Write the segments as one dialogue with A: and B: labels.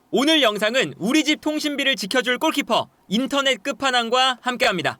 A: 오늘 영상은 우리 집 통신비를 지켜줄 골키퍼 인터넷 끝판왕과 함께합니다.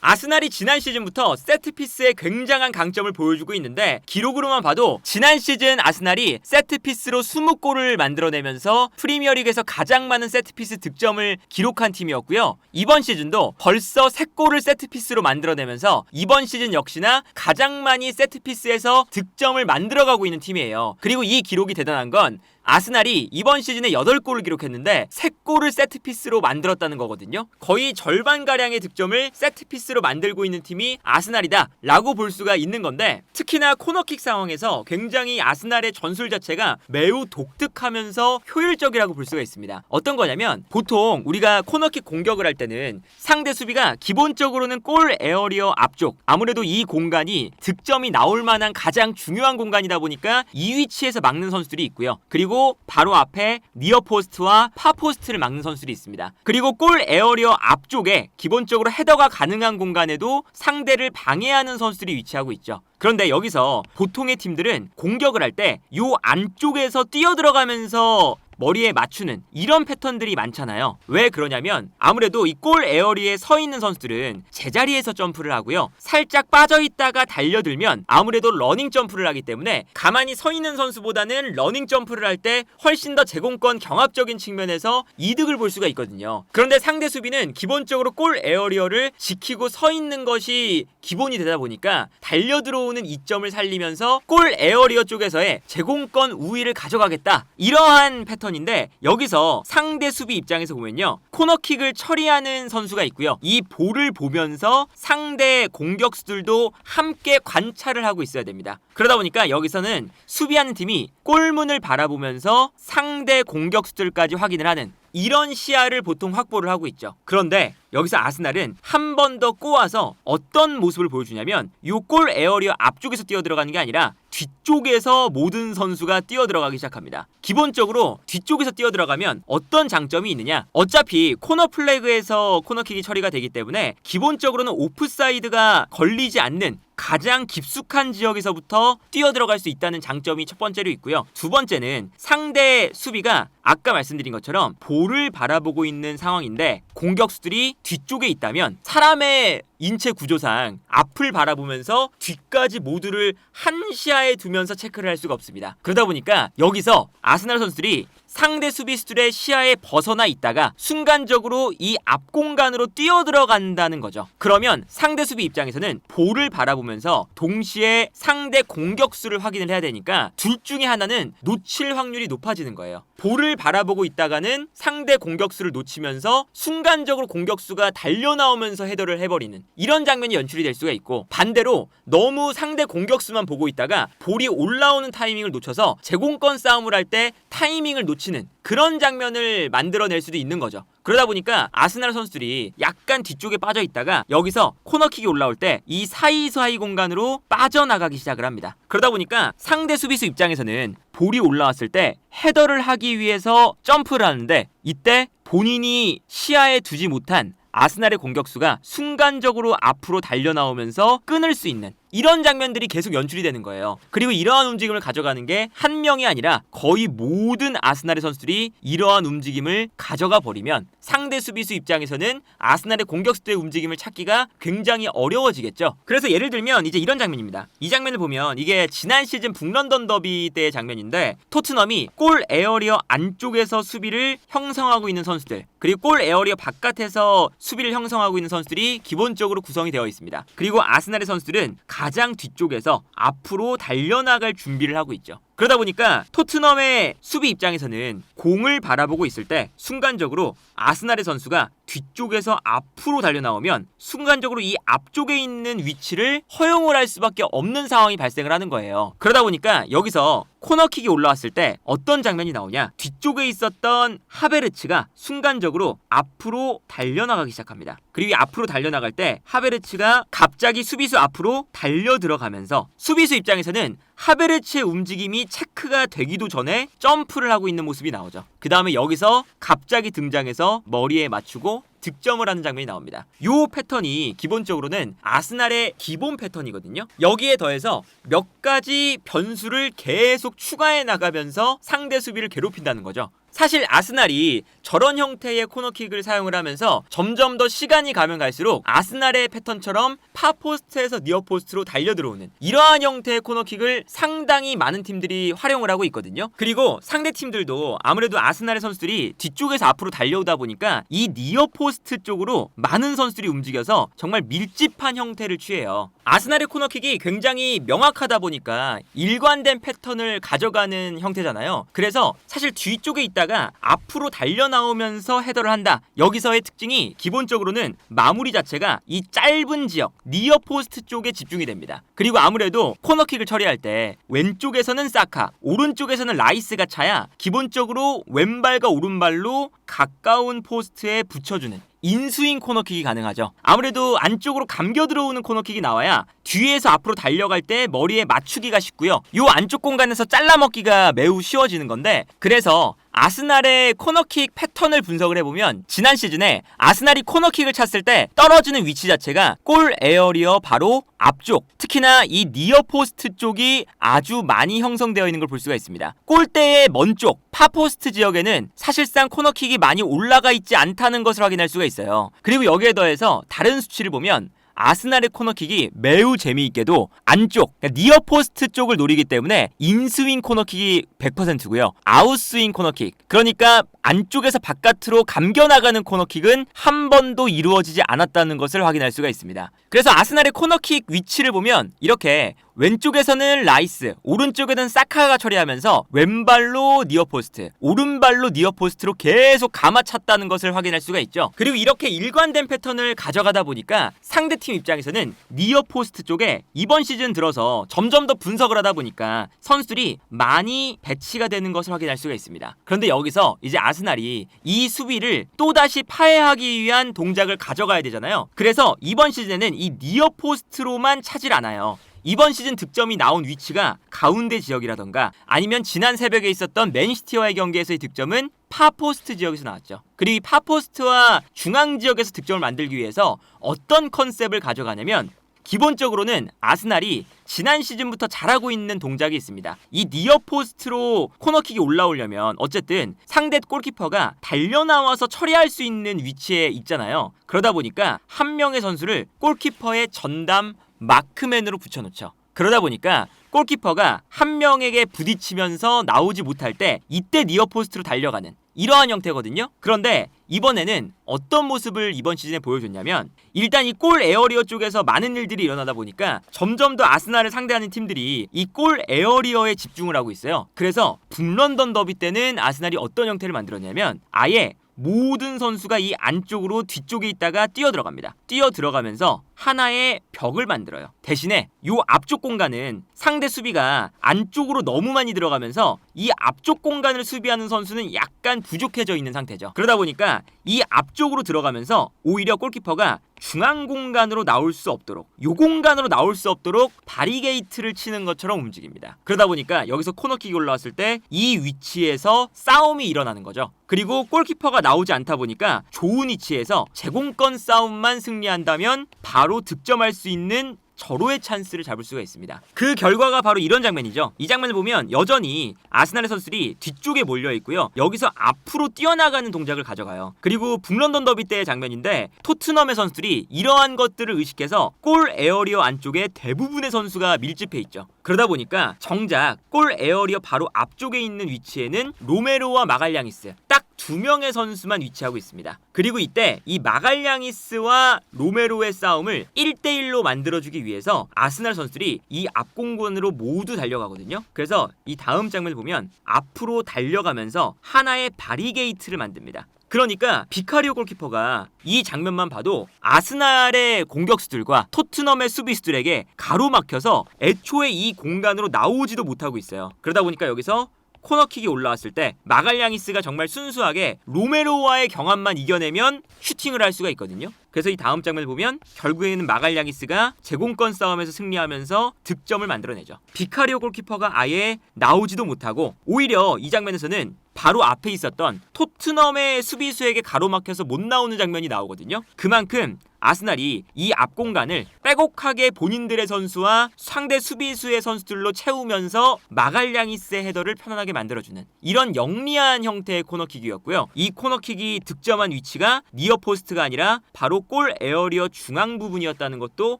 A: 아스날이 지난 시즌부터 세트피스의 굉장한 강점을 보여주고 있는데 기록으로만 봐도 지난 시즌 아스날이 세트피스로 20골을 만들어내면서 프리미어리그에서 가장 많은 세트피스 득점을 기록한 팀이었고요. 이번 시즌도 벌써 3골을 세트피스로 만들어내면서 이번 시즌 역시나 가장 많이 세트피스에서 득점을 만들어가고 있는 팀이에요. 그리고 이 기록이 대단한 건 아스날이 이번 시즌에 8골을 기록했는데 3골을 세트피스로 만들었다는 거거든요. 거의 절반가량의 득점을 세트피스로 만들고 있는 팀이 아스날이다 라고 볼 수가 있는 건데, 특히나 코너킥 상황에서 굉장히 아스날의 전술 자체가 매우 독특하면서 효율적이라고 볼 수가 있습니다. 어떤 거냐면, 보통 우리가 코너킥 공격을 할 때는 상대 수비가 기본적으로는 골 에어리어 앞쪽, 아무래도 이 공간이 득점이 나올 만한 가장 중요한 공간이다 보니까 이 위치에서 막는 선수들이 있고요. 그리고 바로 앞에 니어 포스트와 파 포스트를 막는 선수들이 있습니다. 그리고 골 에어리어 앞쪽에 기본적으로 헤더가 가능한 공간에도 상대를 방해하는 선수들이 위치하고 있죠. 그런데 여기서 보통의 팀들은 공격을 할 때 이 안쪽에서 뛰어들어가면서 머리에 맞추는 이런 패턴들이 많잖아요. 왜 그러냐면 아무래도 이 골 에어리에 서 있는 선수들은 제자리에서 점프를 하고요. 살짝 빠져있다가 달려들면 아무래도 러닝 점프를 하기 때문에 가만히 서 있는 선수보다는 러닝 점프를 할 때 훨씬 더 제공권 경합적인 측면에서 이득을 볼 수가 있거든요. 그런데 상대 수비는 기본적으로 골 에어리어를 지키고 서 있는 것이 기본이 되다 보니까 달려 들어오는 이점을 살리면서 골 에어리어 쪽에서의 제공권 우위를 가져가겠다, 이러한 패턴인데, 여기서 상대 수비 입장에서 보면요, 코너킥을 처리하는 선수가 있고요. 이 볼을 보면서 상대 공격수들도 함께 관찰을 하고 있어야 됩니다. 그러다 보니까 여기서는 수비하는 팀이 골문을 바라보면서 상대 공격수들까지 확인을 하는 이런 시야를 보통 확보를 하고 있죠. 그런데 여기서 아스날은 한 번 더 꼬아서 어떤 모습을 보여주냐면, 이 골 에어리어 앞쪽에서 뛰어들어가는 게 아니라 뒤쪽에서 모든 선수가 뛰어들어가기 시작합니다. 기본적으로 뒤쪽에서 뛰어들어가면 어떤 장점이 있느냐, 어차피 코너 플래그에서 코너킥이 처리가 되기 때문에 기본적으로는 오프사이드가 걸리지 않는 가장 깊숙한 지역에서부터 뛰어들어갈 수 있다는 장점이 첫 번째로 있고요. 두 번째는 상대 수비가 아까 말씀드린 것처럼 볼을 바라보고 있는 상황인데, 공격수들이 뒤쪽에 있다면 사람의 인체 구조상 앞을 바라보면서 뒤까지 모두를 한 시야에 두면서 체크를 할 수가 없습니다. 그러다 보니까 여기서 아스날 선수들이 상대 수비수들의 시야에 벗어나 있다가 순간적으로 이 앞 공간으로 뛰어들어간다는 거죠. 그러면 상대 수비 입장에서는 볼을 바라보면서 동시에 상대 공격수를 확인을 해야 되니까 둘 중에 하나는 놓칠 확률이 높아지는 거예요. 볼을 바라보고 있다가는 상대 공격수를 놓치면서 순간적으로 공격수가 달려나오면서 헤더를 해버리는 이런 장면이 연출이 될 수가 있고, 반대로 너무 상대 공격수만 보고 있다가 볼이 올라오는 타이밍을 놓쳐서 제공권 싸움을 할 때 타이밍을 놓치는 그런 장면을 만들어낼 수도 있는 거죠. 그러다 보니까 아스날 선수들이 약간 뒤쪽에 빠져 있다가 여기서 코너킥이 올라올 때 이 사이사이 공간으로 빠져나가기 시작을 합니다. 그러다 보니까 상대 수비수 입장에서는 볼이 올라왔을 때 헤더를 하기 위해서 점프를 하는데, 이때 본인이 시야에 두지 못한 아스날의 공격수가 순간적으로 앞으로 달려나오면서 끊을 수 있는 이런 장면들이 계속 연출이 되는 거예요. 그리고 이러한 움직임을 가져가는 게 한 명이 아니라 거의 모든 아스날의 선수들이 이러한 움직임을 가져가 버리면 상대 수비수 입장에서는 아스날의 공격수들의 움직임을 찾기가 굉장히 어려워지겠죠. 그래서 예를 들면 이제 이런 장면입니다. 이 장면을 보면 이게 지난 시즌 북런던 더비 때의 장면인데, 토트넘이 골 에어리어 안쪽에서 수비를 형성하고 있는 선수들, 그리고 골 에어리어 바깥에서 수비를 형성하고 있는 선수들이 기본적으로 구성이 되어 있습니다. 그리고 아스날의 선수들은 가장 뒤쪽에서 앞으로 달려나갈 준비를 하고 있죠. 그러다 보니까 토트넘의 수비 입장에서는 공을 바라보고 있을 때 순간적으로 아스날의 선수가 뒤쪽에서 앞으로 달려나오면 순간적으로 이 앞쪽에 있는 위치를 허용을 할 수밖에 없는 상황이 발생을 하는 거예요. 그러다 보니까 여기서 코너킥이 올라왔을 때 어떤 장면이 나오냐, 뒤쪽에 있었던 하베르츠가 순간적으로 앞으로 달려나가기 시작합니다. 그리고 앞으로 달려나갈 때 하베르츠가 갑자기 수비수 앞으로 달려 들어가면서 수비수 입장에서는 하베르츠의 움직임이 체크가 되기도 전에 점프를 하고 있는 모습이 나오죠. 그 다음에 여기서 갑자기 등장해서 머리에 맞추고 득점을 하는 장면이 나옵니다. 요 패턴이 기본적으로는 아스날의 기본 패턴이거든요. 여기에 더해서 몇 가지 변수를 계속 추가해 나가면서 상대 수비를 괴롭힌다는 거죠. 사실 아스날이 저런 형태의 코너킥을 사용을 하면서 점점 더 시간이 가면 갈수록 아스날의 패턴처럼 파포스트에서 니어포스트로 달려들어오는 이러한 형태의 코너킥을 상당히 많은 팀들이 활용을 하고 있거든요. 그리고 상대 팀들도 아무래도 아스날의 선수들이 뒤쪽에서 앞으로 달려오다 보니까 이 니어포스트 쪽으로 많은 선수들이 움직여서 정말 밀집한 형태를 취해요. 아스날의 코너킥이 굉장히 명확하다 보니까 일관된 패턴을 가져가는 형태잖아요. 그래서 사실 뒤쪽에 있다가 앞으로 달려나오면서 헤더를 한다. 여기서의 특징이 기본적으로는 마무리 자체가 이 짧은 지역, 니어포스트 쪽에 집중이 됩니다. 그리고 아무래도 코너킥을 처리할 때 왼쪽에서는 사카, 오른쪽에서는 라이스가 차야 기본적으로 왼발과 오른발로 가까운 포스트에 붙여주는 인스윙 코너킥이 가능하죠. 아무래도 안쪽으로 감겨 들어오는 코너킥이 나와야 뒤에서 앞으로 달려갈 때 머리에 맞추기가 쉽고요. 이 안쪽 공간에서 잘라먹기가 매우 쉬워지는 건데, 그래서 아스날의 코너킥 패턴을 분석을 해보면 지난 시즌에 아스날이 코너킥을 찼을 때 떨어지는 위치 자체가 골 에어리어 바로 앞쪽, 특히나 이 니어포스트 쪽이 아주 많이 형성되어 있는 걸 볼 수가 있습니다. 골대의 먼 쪽, 파포스트 지역에는 사실상 코너킥이 많이 올라가 있지 않다는 것을 확인할 수가 있어요. 그리고 여기에 더해서 다른 수치를 보면 아스날의 코너킥이 매우 재미있게도 안쪽, 그러니까 니어포스트 쪽을 노리기 때문에 인스윙 코너킥이 100%고요. 아웃스윙 코너킥, 그러니까 안쪽에서 바깥으로 감겨나가는 코너킥은 한 번도 이루어지지 않았다는 것을 확인할 수가 있습니다. 그래서 아스날의 코너킥 위치를 보면 이렇게 왼쪽에서는 라이스, 오른쪽에는 사카가 처리하면서 왼발로 니어포스트, 오른발로 니어포스트로 계속 감아찼다는 것을 확인할 수가 있죠. 그리고 이렇게 일관된 패턴을 가져가다 보니까 상대팀 입장에서는 니어포스트 쪽에 이번 시즌 들어서 점점 더 분석을 하다 보니까 선수들이 많이 배치가 되는 것을 확인할 수가 있습니다. 그런데 여기서 이제 아스날이 이 수비를 또다시 파해하기 위한 동작을 가져가야 되잖아요. 그래서 이번 시즌에는 이 니어포스트로만 차질 않아요. 이번 시즌 득점이 나온 위치가 가운데 지역이라던가 아니면 지난 새벽에 있었던 맨시티와의 경기에서의 득점은 파포스트 지역에서 나왔죠. 그리고 이 파포스트와 중앙 지역에서 득점을 만들기 위해서 어떤 컨셉을 가져가냐면 기본적으로는 아스날이 지난 시즌부터 잘하고 있는 동작이 있습니다. 이 니어포스트로 코너킥이 올라오려면 어쨌든 상대 골키퍼가 달려나와서 처리할 수 있는 위치에 있잖아요. 그러다 보니까 한 명의 선수를 골키퍼의 전담 마크맨으로 붙여놓죠. 그러다 보니까 골키퍼가 한 명에게 부딪히면서 나오지 못할 때 이때 니어포스트로 달려가는 이러한 형태거든요. 그런데 이번에는 어떤 모습을 이번 시즌에 보여줬냐면 일단 이 골 에어리어 쪽에서 많은 일들이 일어나다 보니까 점점 더 아스날을 상대하는 팀들이 이 골 에어리어에 집중을 하고 있어요. 그래서 북런던 더비 때는 아스날이 어떤 형태를 만들었냐면 아예 모든 선수가 이 안쪽으로 뒤쪽에 있다가 뛰어 들어갑니다. 뛰어 들어가면서 하나의 벽을 만들어요. 대신에 이 앞쪽 공간은 상대 수비가 안쪽으로 너무 많이 들어가면서 이 앞쪽 공간을 수비하는 선수는 약간 부족해져 있는 상태죠. 그러다 보니까 이 앞쪽으로 들어가면서 오히려 골키퍼가 중앙 공간으로 나올 수 없도록, 이 공간으로 나올 수 없도록 바리게이트를 치는 것처럼 움직입니다. 그러다 보니까 여기서 코너킥이 올라왔을 때 이 위치에서 싸움이 일어나는 거죠. 그리고 골키퍼가 나오지 않다 보니까 좋은 위치에서 제공권 싸움만 승리한다면 바로 득점할 수 있는 절호의 찬스를 잡을 수가 있습니다. 그 결과가 바로 이런 장면이죠. 이 장면을 보면 여전히 아스날의 선수들이 뒤쪽에 몰려 있고요. 여기서 앞으로 뛰어나가는 동작을 가져가요. 그리고 북런던 더비 때의 장면인데 토트넘의 선수들이 이러한 것들을 의식해서 골 에어리어 안쪽에 대부분의 선수가 밀집해 있죠. 그러다 보니까 정작 골 에어리어 바로 앞쪽에 있는 위치에는 로메로와 마갈량이스 딱 2명의 선수만 위치하고 있습니다. 그리고 이때 이 마갈량이스와 로메로의 싸움을 1대1로 만들어주기 위해서 아스날 선수들이 이 앞공간으로 모두 달려가거든요. 그래서 이 다음 장면을 보면 앞으로 달려가면서 하나의 바리게이트를 만듭니다. 그러니까 비카리오 골키퍼가 이 장면만 봐도 아스날의 공격수들과 토트넘의 수비수들에게 가로막혀서 애초에 이 공간으로 나오지도 못하고 있어요. 그러다 보니까 여기서 코너킥이 올라왔을 때 마갈량이스가 정말 순수하게 로메로와의 경합만 이겨내면 슈팅을 할 수가 있거든요. 그래서 이 다음 장면을 보면 결국에는 마갈량이스가 제공권 싸움에서 승리하면서 득점을 만들어내죠. 비카리오 골키퍼가 아예 나오지도 못하고 오히려 이 장면에서는 바로 앞에 있었던 토트넘의 수비수에게 가로막혀서 못 나오는 장면이 나오거든요. 그만큼 아스날이 이 앞 공간을 빼곡하게 본인들의 선수와 상대 수비수의 선수들로 채우면서 마갈량이스의 헤더를 편안하게 만들어주는 이런 영리한 형태의 코너킥이었고요. 이 코너킥이 득점한 위치가 니어포스트가 아니라 바로 골 에어리어 중앙 부분이었다는 것도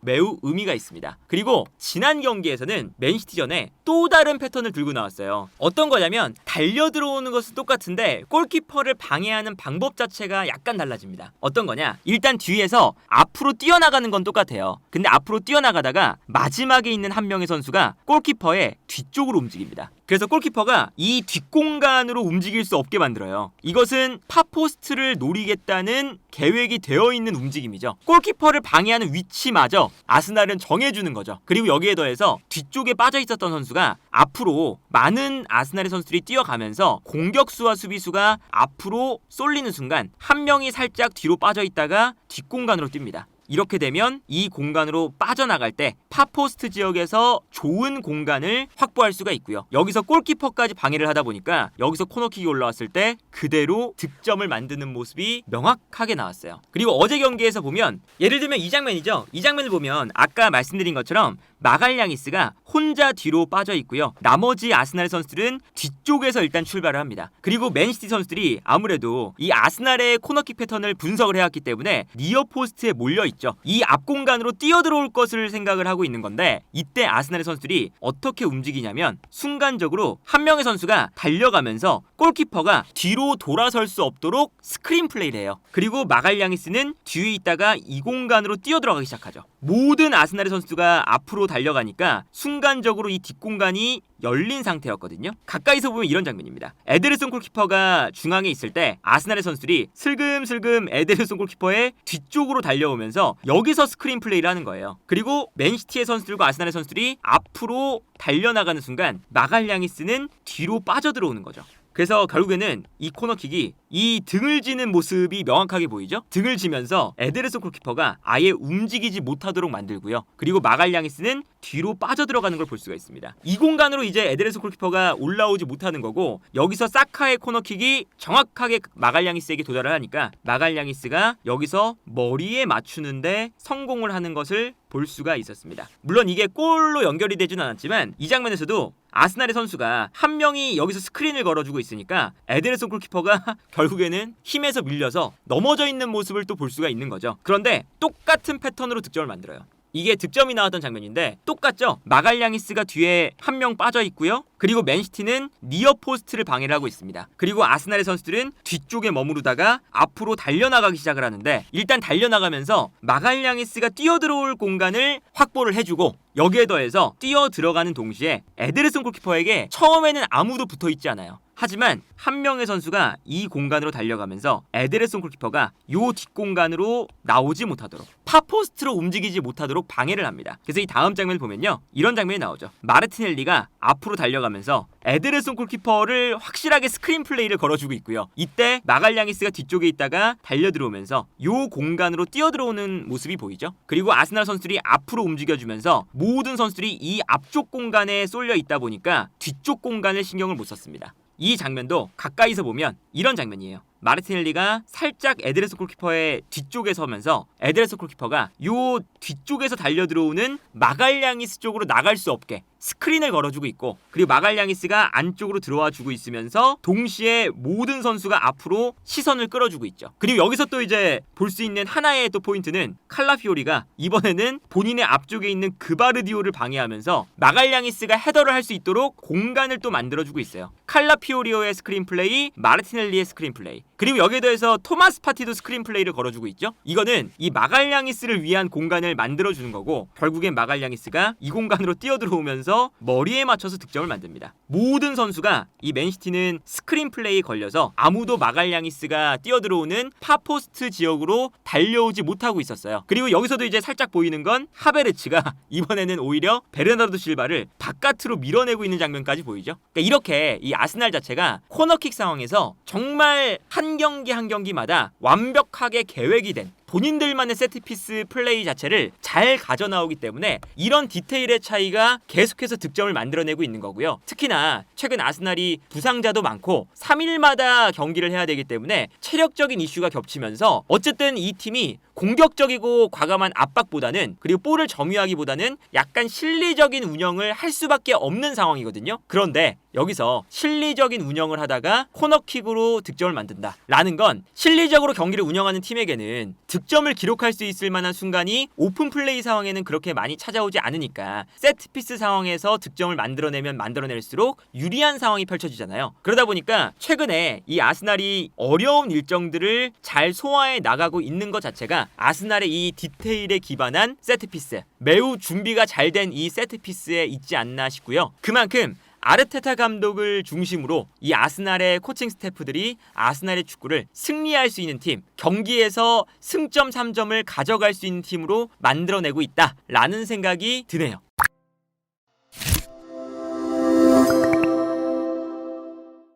A: 매우 의미가 있습니다. 그리고 지난 경기에서는 맨시티전에 또 다른 패턴을 들고 나왔어요. 어떤 거냐면 달려 들어오는 것은 똑같은데 골키퍼를 방해하는 방법 자체가 약간 달라집니다. 어떤 거냐? 일단 뒤에서 앞으로 뛰어나가는 건 똑같아요. 근데 앞으로 뛰어나가다가 마지막에 있는 한 명의 선수가 골키퍼의 뒤쪽으로 움직입니다. 그래서 골키퍼가 이 뒷공간으로 움직일 수 없게 만들어요. 이것은 파포스트를 노리겠다는 계획이 되어 있는 움직임이죠. 골키퍼를 방해하는 위치마저 아스날은 정해주는 거죠. 그리고 여기에 더해서 뒤쪽에 빠져 있었던 선수가 앞으로 많은 아스날의 선수들이 뛰어가면서 공격수와 수비수가 앞으로 쏠리는 순간 한 명이 살짝 뒤로 빠져 있다가 뒷공간으로 뜁니다. 이렇게 되면 이 공간으로 빠져나갈 때 파포스트 지역에서 좋은 공간을 확보할 수가 있고요. 여기서 골키퍼까지 방해를 하다 보니까 여기서 코너킥이 올라왔을 때 그대로 득점을 만드는 모습이 명확하게 나왔어요. 그리고 어제 경기에서 보면 예를 들면 이 장면이죠. 이 장면을 보면 아까 말씀드린 것처럼 마갈량이스가 혼자 뒤로 빠져 있고요. 나머지 아스날 선수들은 뒤쪽에서 일단 출발을 합니다. 그리고 맨시티 선수들이 아무래도 이 아스날의 코너킥 패턴을 분석을 해왔기 때문에 니어포스트에 몰려있죠. 이 앞공간으로 뛰어들어올 것을 생각을 하고 있는 건데 이때 아스날의 선수들이 어떻게 움직이냐면 순간적으로 한 명의 선수가 달려가면서 골키퍼가 뒤로 돌아설 수 없도록 스크린 플레이를 해요. 그리고 마갈량이스는 뒤에 있다가 이 공간으로 뛰어들어가기 시작하죠. 모든 아스날의 선수가 앞으로 달려가니까 순간적으로 이 뒷공간이 열린 상태였거든요. 가까이서 보면 이런 장면입니다. 에데르손 골키퍼가 중앙에 있을 때 아스날의 선수들이 슬금슬금 에데르손 골키퍼의 뒤쪽으로 달려오면서 여기서 스크린 플레이를 하는 거예요. 그리고 맨시티의 선수들과 아스날의 선수들이 앞으로 달려나가는 순간 마갈량이스는 뒤로 빠져들어오는 거죠. 그래서 결국에는 이 코너킥이 이 등을 지는 모습이 명확하게 보이죠? 등을 지면서 에데르손 골키퍼가 아예 움직이지 못하도록 만들고요. 그리고 마갈량이스는 뒤로 빠져들어가는 걸 볼 수가 있습니다. 이 공간으로 이제 에데르손 골키퍼가 올라오지 못하는 거고 여기서 사카의 코너킥이 정확하게 마갈량이스에게 도달을 하니까 마갈량이스가 여기서 머리에 맞추는데 성공을 하는 것을 볼 수가 있었습니다. 물론 이게 골로 연결이 되진 않았지만 이 장면에서도 아스날의 선수가 한 명이 여기서 스크린을 걸어주고 있으니까 에데르손 골키퍼가 결국에는 힘에서 밀려서 넘어져 있는 모습을 또 볼 수가 있는 거죠. 그런데 똑같은 패턴으로 득점을 만들어요. 이게 득점이 나왔던 장면인데 똑같죠? 마갈량이스가 뒤에 한 명 빠져 있고요. 그리고 맨시티는 니어포스트를 방해를 하고 있습니다. 그리고 아스날의 선수들은 뒤쪽에 머무르다가 앞으로 달려나가기 시작을 하는데 일단 달려나가면서 마갈량이스가 뛰어들어올 공간을 확보를 해주고 여기에 더해서 뛰어 들어가는 동시에 에데르손 골키퍼에게 처음에는 아무도 붙어있지 않아요. 하지만 한 명의 선수가 이 공간으로 달려가면서 에데르손 골키퍼가 요 뒷공간으로 나오지 못하도록 파포스트로 움직이지 못하도록 방해를 합니다. 그래서 이 다음 장면을 보면요. 이런 장면이 나오죠. 마르티넬리가 앞으로 달려가면서 에데르손 골키퍼를 확실하게 스크린 플레이를 걸어주고 있고요. 이때 마갈량이스가 뒤쪽에 있다가 달려 들어오면서 요 공간으로 뛰어들어오는 모습이 보이죠. 그리고 아스날 선수들이 앞으로 움직여주면서 모든 선수들이 이 앞쪽 공간에 쏠려 있다 보니까 뒤쪽 공간을 신경을 못 썼습니다. 이 장면도 가까이서 보면 이런 장면이에요. 마르티넬리가 살짝 에데르손 골키퍼의 뒤쪽에 서면서 에데르손 골키퍼가 요 뒤쪽에서 달려 들어오는 마갈량이스 쪽으로 나갈 수 없게 스크린을 걸어주고 있고 그리고 마갈량이스가 안쪽으로 들어와 주고 있으면서 동시에 모든 선수가 앞으로 시선을 끌어주고 있죠. 그리고 여기서 또 이제 볼 수 있는 하나의 또 포인트는 칼라피오리가 이번에는 본인의 앞쪽에 있는 그바르디오를 방해하면서 마갈량이스가 헤더를 할 수 있도록 공간을 또 만들어주고 있어요. 칼라피오리오의 스크린 플레이, 마르티넬리의 스크린 플레이. 그리고 여기에 대해서 토마스 파티도 스크린 플레이를 걸어주고 있죠. 이거는 이 마갈량이스를 위한 공간을 만들어주는 거고 결국엔 마갈량이스가 이 공간으로 뛰어들어오면서 머리에 맞춰서 득점을 만듭니다. 모든 선수가 이 맨시티는 스크린 플레이에 걸려서 아무도 마갈량이스가 뛰어들어오는 파포스트 지역으로 달려오지 못하고 있었어요. 그리고 여기서도 이제 살짝 보이는 건 하베르츠가 이번에는 오히려 베르나르도 실바를 바깥으로 밀어내고 있는 장면까지 보이죠. 그러니까 이렇게 이 아스날 자체가 코너킥 상황에서 정말 한 경기 한 경기마다 완벽한 완벽하게 계획이 된 본인들만의 세트피스 플레이 자체를 잘 가져나오기 때문에 이런 디테일의 차이가 계속해서 득점을 만들어내고 있는 거고요. 특히나 최근 아스날이 부상자도 많고 3일마다 경기를 해야 되기 때문에 체력적인 이슈가 겹치면서 어쨌든 이 팀이 공격적이고 과감한 압박보다는, 그리고 볼을 점유하기보다는 약간 실리적인 운영을 할 수밖에 없는 상황이거든요. 그런데 여기서 실리적인 운영을 하다가 코너킥으로 득점을 만든다 라는 건, 실리적으로 경기를 운영하는 팀에게는 득점을 기록할 수 있을 만한 순간이 오픈 플레이 상황에는 그렇게 많이 찾아오지 않으니까 세트피스 상황에서 득점을 만들어내면 만들어낼수록 유리한 상황이 펼쳐지잖아요. 그러다 보니까 최근에 이 아스날이 어려운 일정들을 잘 소화해 나가고 있는 것 자체가 아스날의 이 디테일에 기반한 세트피스, 매우 준비가 잘 된 이 세트피스에 있지 않나 싶고요. 그만큼 아르테타 감독을 중심으로 이 아스날의 코칭 스태프들이 아스날의 축구를 승리할 수 있는 팀, 경기에서 승점 3점을 가져갈 수 있는 팀으로 만들어내고 있다라는 생각이 드네요.